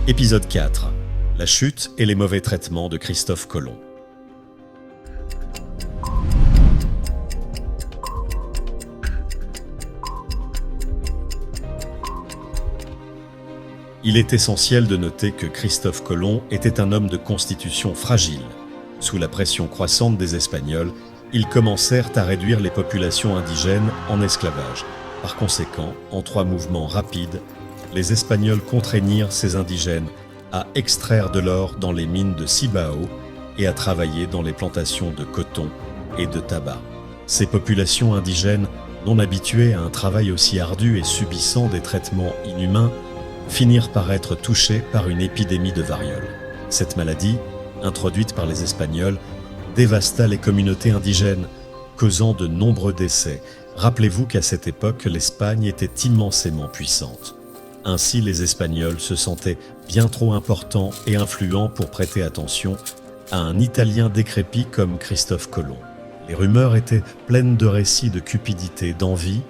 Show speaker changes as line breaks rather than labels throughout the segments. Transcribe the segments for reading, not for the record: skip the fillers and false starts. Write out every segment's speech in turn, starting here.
Épisode 4. La chute et les mauvais traitements de Christophe Colomb. Il est essentiel de noter que Christophe Colomb était un homme de constitution fragile. Sous la pression croissante des Espagnols, ils commencèrent à réduire les populations indigènes en esclavage. Par conséquent, en 3 mouvements rapides, les Espagnols contraignirent ces indigènes à extraire de l'or dans les mines de Cibao et à travailler dans les plantations de coton et de tabac. Ces populations indigènes, non habituées à un travail aussi ardu et subissant des traitements inhumains, finirent par être touchées par une épidémie de variole. Cette maladie, introduite par les Espagnols, dévasta les communautés indigènes, causant de nombreux décès. Rappelez-vous qu'à cette époque, l'Espagne était immensément puissante. Ainsi, les Espagnols se sentaient bien trop importants et influents pour prêter attention à un Italien décrépit comme Christophe Colomb. Les rumeurs étaient pleines de récits de cupidité, d'envie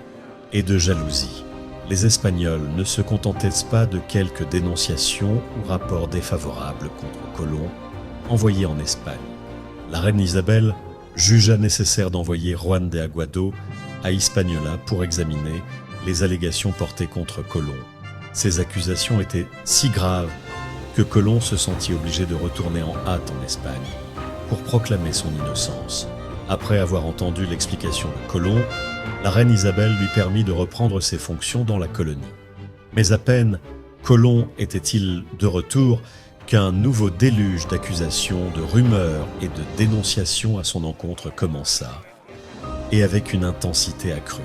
et de jalousie. Les Espagnols ne se contentaient pas de quelques dénonciations ou rapports défavorables contre Colomb envoyés en Espagne. La reine Isabelle jugea nécessaire d'envoyer Juan de Aguado à Hispaniola pour examiner les allégations portées contre Colomb. Ces accusations étaient si graves que Colomb se sentit obligé de retourner en hâte en Espagne pour proclamer son innocence. Après avoir entendu l'explication de Colomb, la reine Isabelle lui permit de reprendre ses fonctions dans la colonie. Mais à peine Colomb était-il de retour qu'un nouveau déluge d'accusations, de rumeurs et de dénonciations à son encontre commença, et avec une intensité accrue.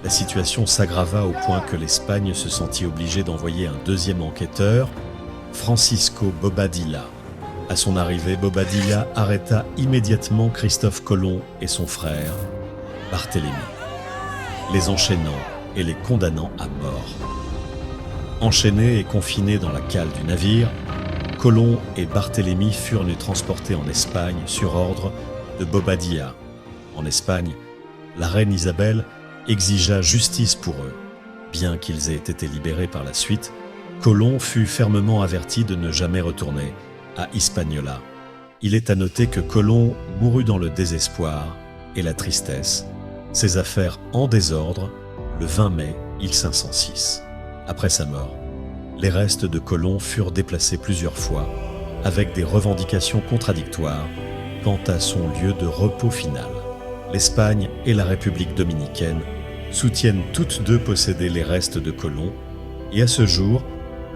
La situation s'aggrava au point que l'Espagne se sentit obligée d'envoyer un deuxième enquêteur, Francisco Bobadilla. À son arrivée, Bobadilla arrêta immédiatement Christophe Colomb et son frère, Barthélemy, les enchaînant et les condamnant à mort. Enchaînés et confinés dans la cale du navire, Colomb et Barthélemy furent transportés en Espagne sur ordre de Bobadilla. En Espagne, la reine Isabelle exigea justice pour eux. Bien qu'ils aient été libérés par la suite, Colomb fut fermement averti de ne jamais retourner à Hispaniola. Il est à noter que Colomb mourut dans le désespoir et la tristesse, ses affaires en désordre, le 20 mai 1506. Après sa mort, les restes de Colomb furent déplacés plusieurs fois, avec des revendications contradictoires quant à son lieu de repos final. L'Espagne et la République dominicaine soutiennent toutes deux posséder les restes de Colomb, et à ce jour,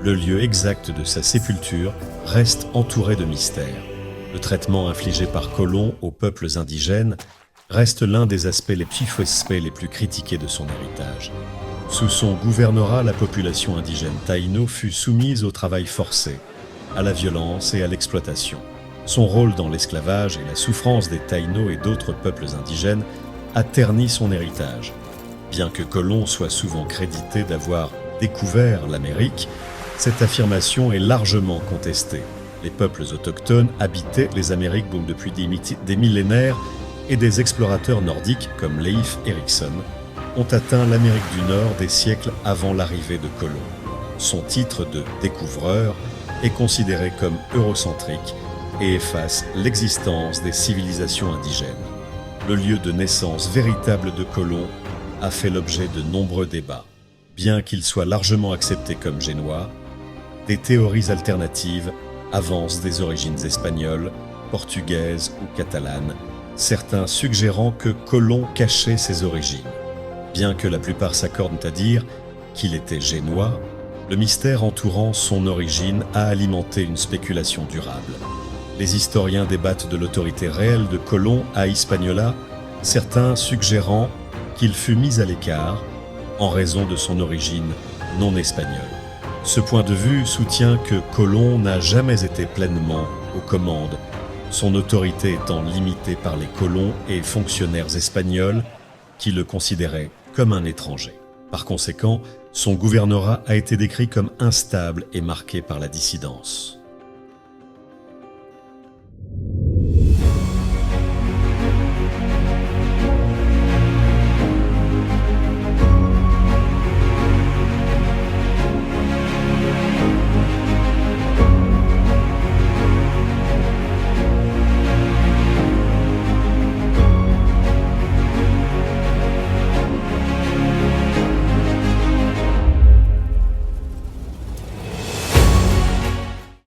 le lieu exact de sa sépulture reste entouré de mystères. Le traitement infligé par Colomb aux peuples indigènes reste l'un des aspects les plus critiqués de son héritage. Sous son gouvernorat, la population indigène taïno fut soumise au travail forcé, à la violence et à l'exploitation. Son rôle dans l'esclavage et la souffrance des Taïnos et d'autres peuples indigènes a terni son héritage. Bien que Colomb soit souvent crédité d'avoir découvert l'Amérique, cette affirmation est largement contestée. Les peuples autochtones habitaient les Amériques depuis des millénaires et des explorateurs nordiques comme Leif Erikson ont atteint l'Amérique du Nord des siècles avant l'arrivée de Colomb. Son titre de découvreur est considéré comme eurocentrique et efface l'existence des civilisations indigènes. Le lieu de naissance véritable de Colomb a fait l'objet de nombreux débats. Bien qu'il soit largement accepté comme génois, des théories alternatives avancent des origines espagnoles, portugaises ou catalanes, certains suggérant que Colomb cachait ses origines. Bien que la plupart s'accordent à dire qu'il était génois, le mystère entourant son origine a alimenté une spéculation durable. Les historiens débattent de l'autorité réelle de Colomb à Hispaniola, certains suggérant qu'il fut mis à l'écart en raison de son origine non espagnole. Ce point de vue soutient que Colomb n'a jamais été pleinement aux commandes, son autorité étant limitée par les colons et fonctionnaires espagnols qui le considéraient comme un étranger. Par conséquent, son gouvernorat a été décrit comme instable et marqué par la dissidence.